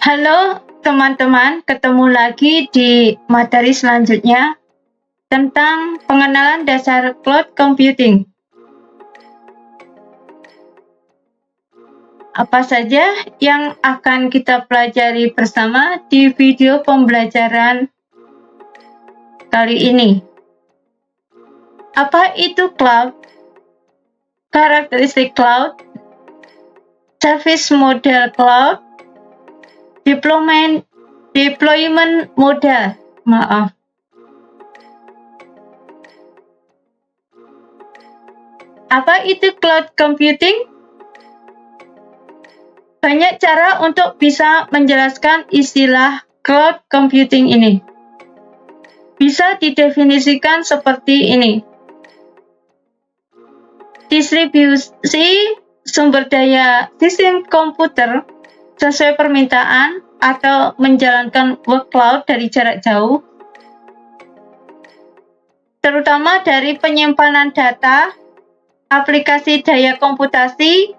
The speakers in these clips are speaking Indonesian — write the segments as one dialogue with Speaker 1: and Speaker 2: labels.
Speaker 1: Halo teman-teman, ketemu lagi di materi selanjutnya tentang pengenalan dasar cloud computing. Apa saja yang akan kita pelajari bersama di video pembelajaran kali ini? Apa itu cloud? Karakteristik cloud, service model cloud, deployment model. Apa itu cloud computing? Banyak cara untuk bisa menjelaskan istilah cloud computing ini. Bisa didefinisikan seperti ini. Distribusi sumber daya sistem komputer sesuai permintaan atau menjalankan workload dari jarak jauh, terutama dari penyimpanan data, aplikasi daya komputasi,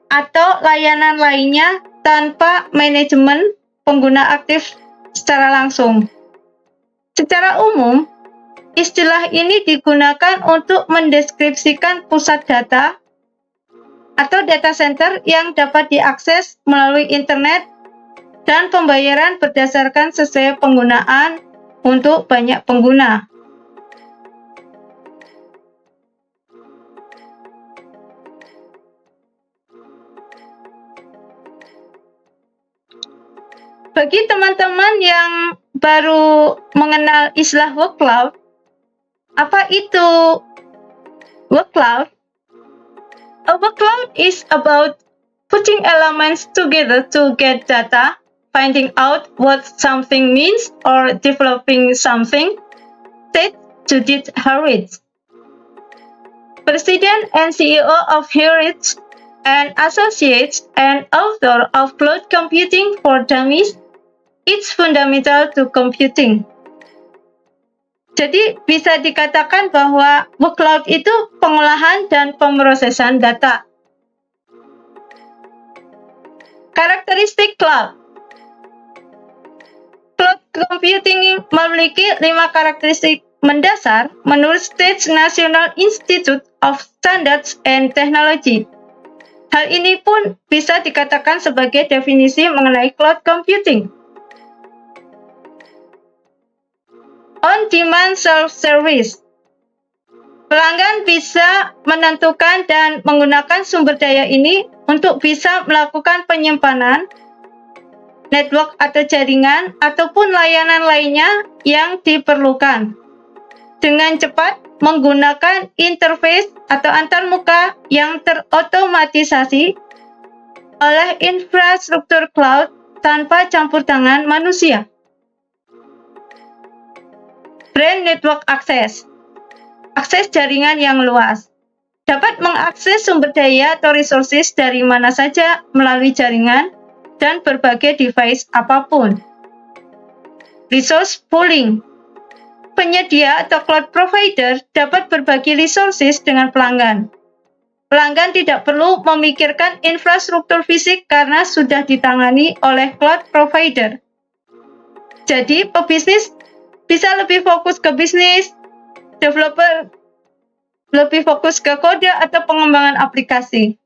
Speaker 1: atau layanan lainnya tanpa manajemen pengguna aktif secara langsung. Secara umum, istilah ini digunakan untuk mendeskripsikan pusat data atau data center yang dapat diakses melalui internet dan pembayaran berdasarkan sesuai penggunaan untuk banyak pengguna. Bagi teman-teman yang baru mengenal istilah workload, apa itu workload? A workload is about putting elements together to get data, finding out what something means, or developing something, said Judith Hurwitz, President and CEO of Hurwitz and Associates and author of Cloud Computing for Dummies. It's fundamental to computing. Jadi bisa dikatakan bahwa workload itu pengolahan dan pemrosesan data. Karakteristik cloud. Cloud computing memiliki 5 karakteristik mendasar menurut State National Institute of Standards and Technology. Hal ini pun bisa dikatakan sebagai definisi mengenai cloud computing. On-demand self-service. Pelanggan bisa menentukan dan menggunakan sumber daya ini untuk bisa melakukan penyimpanan, network atau jaringan, ataupun layanan lainnya yang diperlukan. Dengan cepat menggunakan interface atau antarmuka yang terotomatisasi oleh infrastruktur cloud tanpa campur tangan manusia. Brand network access. Akses jaringan yang luas. Dapat mengakses sumber daya atau resources dari mana saja melalui jaringan dan berbagai device apapun. Resource pooling. Penyedia atau cloud provider dapat berbagi resources dengan pelanggan. Pelanggan tidak perlu memikirkan infrastruktur fisik karena sudah ditangani oleh cloud provider. Jadi, pebisnis bisa lebih fokus ke bisnis, developer lebih fokus ke kode atau pengembangan aplikasi.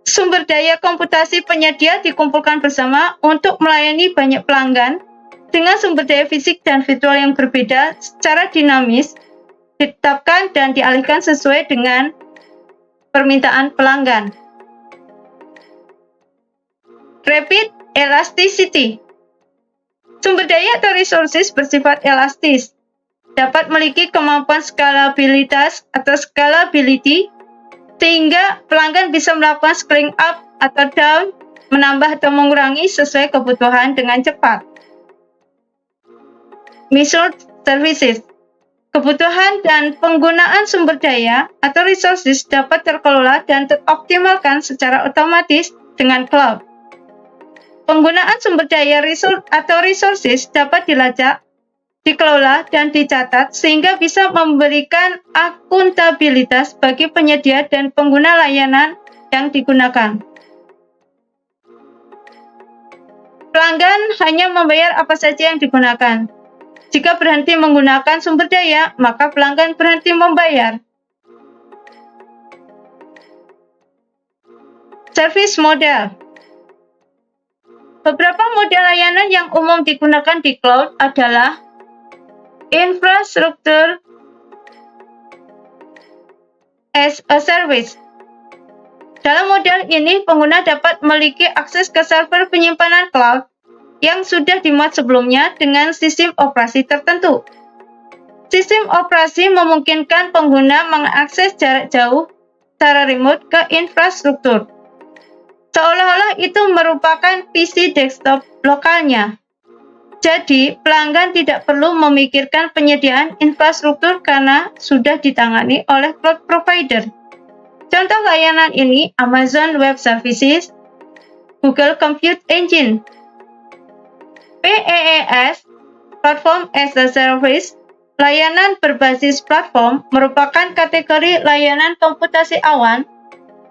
Speaker 1: Sumber daya komputasi penyedia dikumpulkan bersama untuk melayani banyak pelanggan dengan sumber daya fisik dan virtual yang berbeda secara dinamis, ditetapkan dan dialihkan sesuai dengan permintaan pelanggan. Rapid elasticity. Sumber daya atau resources bersifat elastis, dapat memiliki kemampuan scalabilitas atau scalability, sehingga pelanggan bisa melakukan scaling up atau down, menambah atau mengurangi sesuai kebutuhan dengan cepat. Measured services. Kebutuhan dan penggunaan sumber daya atau resources dapat terkelola dan teroptimalkan secara otomatis dengan cloud. Penggunaan sumber daya resources dapat dilacak, dikelola, dan dicatat sehingga bisa memberikan akuntabilitas bagi penyedia dan pengguna layanan yang digunakan. Pelanggan hanya membayar apa saja yang digunakan. Jika berhenti menggunakan sumber daya, maka pelanggan berhenti membayar. Service model. Beberapa model layanan yang umum digunakan di cloud adalah infrastructure as a service. Dalam model ini, pengguna dapat memiliki akses ke server penyimpanan cloud yang sudah dimuat sebelumnya dengan sistem operasi tertentu. Sistem operasi memungkinkan pengguna mengakses jarak jauh secara remote ke infrastruktur, seolah-olah itu merupakan PC desktop lokalnya. Jadi, pelanggan tidak perlu memikirkan penyediaan infrastruktur karena sudah ditangani oleh cloud provider. Contoh layanan ini Amazon Web Services, Google Compute Engine. PaaS, Platform as a Service, layanan berbasis platform merupakan kategori layanan komputasi awan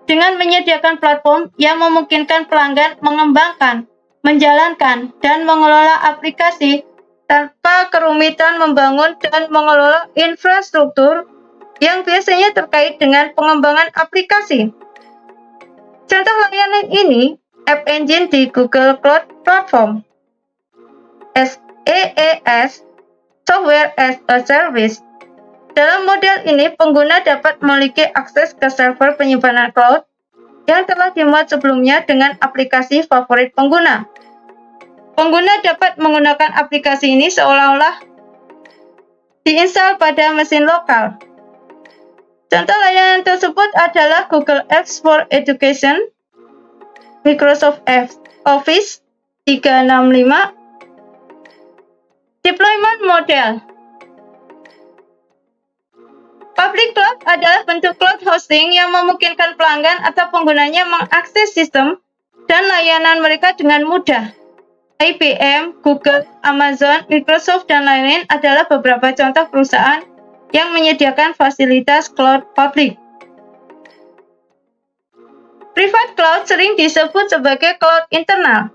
Speaker 1: dengan menyediakan platform yang memungkinkan pelanggan mengembangkan, menjalankan, dan mengelola aplikasi tanpa kerumitan membangun dan mengelola infrastruktur yang biasanya terkait dengan pengembangan aplikasi. Contoh layanan ini, App Engine di Google Cloud Platform. SaaS, Software as a Service. Dalam model ini, pengguna dapat memiliki akses ke server penyimpanan cloud yang telah dimuat sebelumnya dengan aplikasi favorit pengguna. Pengguna dapat menggunakan aplikasi ini seolah-olah diinstal pada mesin lokal. Contoh layanan tersebut adalah Google Apps for Education, Microsoft Office 365, Deployment Model. Public cloud adalah bentuk cloud hosting yang memungkinkan pelanggan atau penggunanya mengakses sistem dan layanan mereka dengan mudah. IBM, Google, Amazon, Microsoft, dan lain-lain adalah beberapa contoh perusahaan yang menyediakan fasilitas cloud public. Private cloud sering disebut sebagai cloud internal,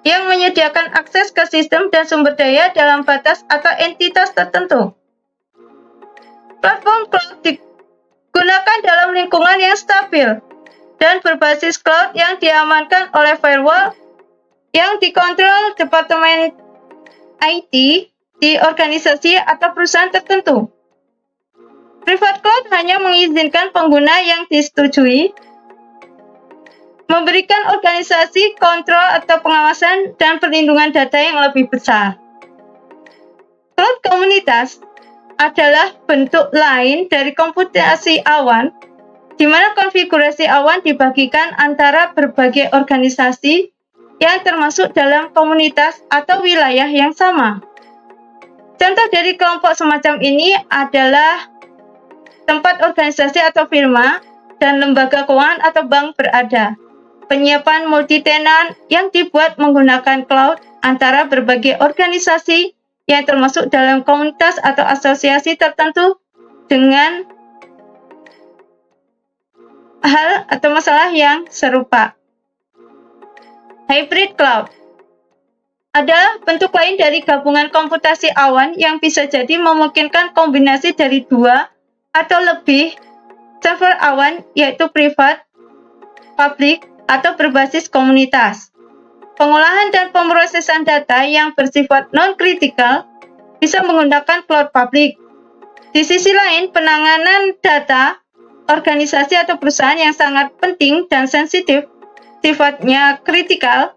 Speaker 1: yang menyediakan akses ke sistem dan sumber daya dalam batas atau entitas tertentu. Platform cloud digunakan dalam lingkungan yang stabil dan berbasis cloud yang diamankan oleh firewall yang dikontrol departemen IT di organisasi atau perusahaan tertentu. Private cloud hanya mengizinkan pengguna yang disetujui memberikan organisasi, kontrol atau pengawasan dan perlindungan data yang lebih besar. Cloud komunitas adalah bentuk lain dari komputasi awan, di mana konfigurasi awan dibagikan antara berbagai organisasi yang termasuk dalam komunitas atau wilayah yang sama. Contoh dari kelompok semacam ini adalah tempat organisasi atau firma dan lembaga keuangan atau bank berada. Penyiapan multi-tenant yang dibuat menggunakan cloud antara berbagai organisasi yang termasuk dalam komunitas atau asosiasi tertentu dengan hal atau masalah yang serupa. Hybrid cloud adalah bentuk lain dari gabungan komputasi awan yang bisa jadi memungkinkan kombinasi dari dua atau lebih server awan, yaitu privat, public, atau berbasis komunitas. Pengolahan dan pemrosesan data yang bersifat non-kritikal bisa menggunakan cloud public. Di sisi lain, penanganan data organisasi atau perusahaan yang sangat penting dan sensitif, sifatnya kritikal,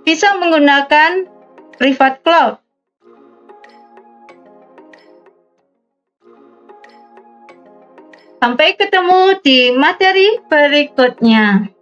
Speaker 1: bisa menggunakan private cloud. Sampai ketemu di materi berikutnya.